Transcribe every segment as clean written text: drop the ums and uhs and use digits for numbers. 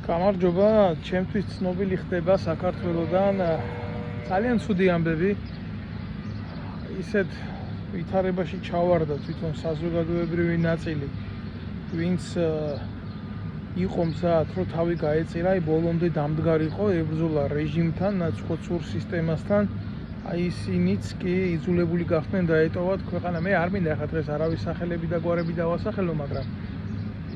გამარჯობა, ჩემთვის ცნობილი ხდება საქართველოდან ძალიან ცუდი ამბები. ისეთ ვითარებაში ჩავარდა თვითონ საზოგადოებრივი ნაწილი, ვინც იყო მზად, რომ თავი გაეწირა, ბოლომდე დამდგარიყო, ებრძოლა რეჟიმთან, ნაცხოვარ სისტემასთან. ისინიც კი იძულებული გახდნენ დაეტოვათ ქვეყანა. მე არ მინდა ახლა დღეს არავის სახელები და გვარები დავასახელო, მაგრამ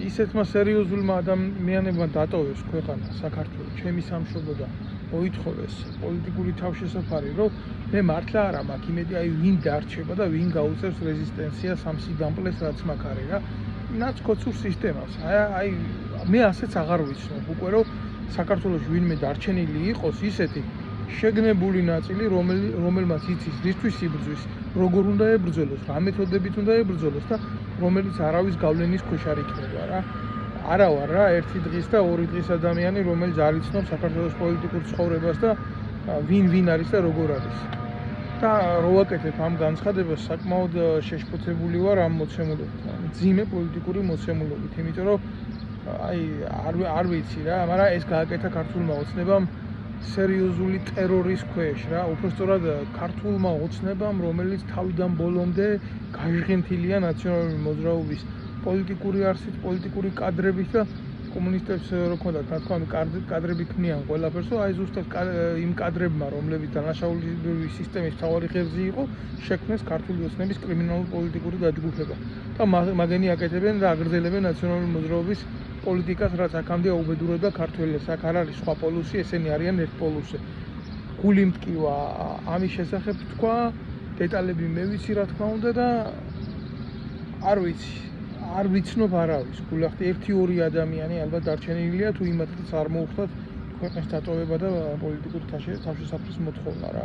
ისეთმა სერიოზულმა ადამიანებმა დატოვეს ქვეყანა საქართველო, ჩემი სამშობლო და მოითხოვეს პოლიტიკური თავშესაფარი, რომ მე მართლა არა მაქვს იმედი, ვინ დარჩება და ვინ გაუწევს რეზისტენციას ამ სიდამპლეს, რაც მაქვს არის რა, ნაცხოვარ სისტემას. მე ასეც აღარ ვიცნობ უკვე, რომ საქართველოში ვინმე დარჩენილი იყოს ისეთი შეგნებული ნაწილი, რომელმაც იცის რისთვის იბრძვის, როგორ უნდა ებრძოლოს, რა მეთოდებით უნდა ებრძოლოს და რომელიც არავის გავლენის ქვეშ არ იქნება რა. არა ვარ რა ერთი დღის და ორი დღის ადამიანი, რომელიც არ იცნობს საქართველოს პოლიტიკურ ცხოვრებას და ვინ არის და როგორ არის. და რო ვაკეთებ ამ განცხადებას, საკმაოდ შეშფოთებული ვარ ამ მოცემულობით, მძიმე პოლიტიკური მოცემულობით, იმიტომ რომ არ ვიცი რა, მაგრამ ეს გააკეთა ქართულმა ოცნებამ სერიოზული ტერორის ქვეშ რა, უბრალოდ ქართულმა ოცნებამ, რომელიც თავიდან ბოლომდე გაჟღენთილია ნაციონალური მოძრაობის პოლიტიკური არსით, პოლიტიკური კადრებით და კომუნისტებს რო ქონდათ თქო, კადრები ქმნიან ყველაფერს, ზუსტად იმ კადრებმა, რომლებიც დანაშაულებრივი სისტემის მთავარი ღერძი იყო, შექმნეს ქართული ოცნების კრიმინალურ პოლიტიკური დაჯგუფება და მაგენი აკეთებენ და აგრძელებენ ნაციონალური მოძრაობის პოლიტიკას, რაც აქამდე აუბედურებდა ქართველებს. აქ არ არის სხვა პოლუსი, ესენი არიან ერთ პოლუსზე. გული მტკივა ამის შესახებ თქვა, დეტალები მე ვიცი რა თქმა უნდა და არ ვიცი. არ ვიცნობ არავის. გულახდი 1-2 ადამიანი ალბათ დარჩენილია, თუ იმათაც არ მოუხდათ ქვეყნის დატოვება და პოლიტიკური თავშესაფრის მოთხოვნა რა.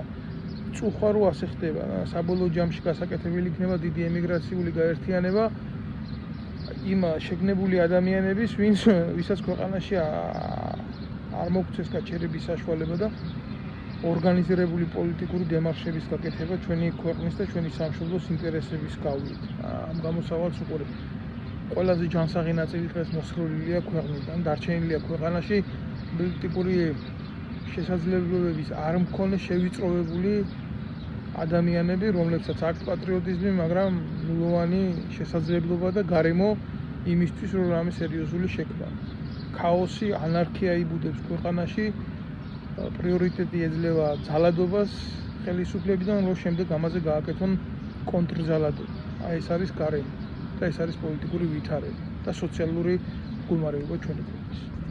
წუხვა რო ასე ხდება, საბოლოო ჯამში გასაკეთებელი იქნება დიდი ემიგრაციული გაერთიანება იმ შეგნებული ადამიანების, ვისაც ქვეყანაში არ მოგცეს გაჩერების საშუალება და ორგანიზირებული პოლიტიკური დემარშების გაკეთება ჩვენი ქვეყნის და ჩვენი სამშობლოს ინტერესების გავლით. ამ გამოსავალს უყურებ. ყველაზე ჯანსაღი ნაწილი დღეს მოსხლულია ქვეყნიდან, დარჩენილია ქვეყანაში პოლიტიკური შესაძლებლობების არ მქონე შევიწროვებული ადამიანები, რომლებსაც აქვთ პატრიოტიზმი, მაგრამ ნულოვანი შესაძლებლობა და გარემო იმისთვის, რომ რამე სერიოზული შექმნა. ქაოსი, ანარქია იბუდებს ქვეყანაში, პრიორიტეტი ეძლევა ძალადობას ხელისუფლებიდან, რომ შემდეგ ამაზე გააკეთონ კონტრზალადობა. ეს არის გარემო და ეს არის პოლიტიკური ვითარება და სოციალური მდგომარეობა ჩვენი ქვეყნის.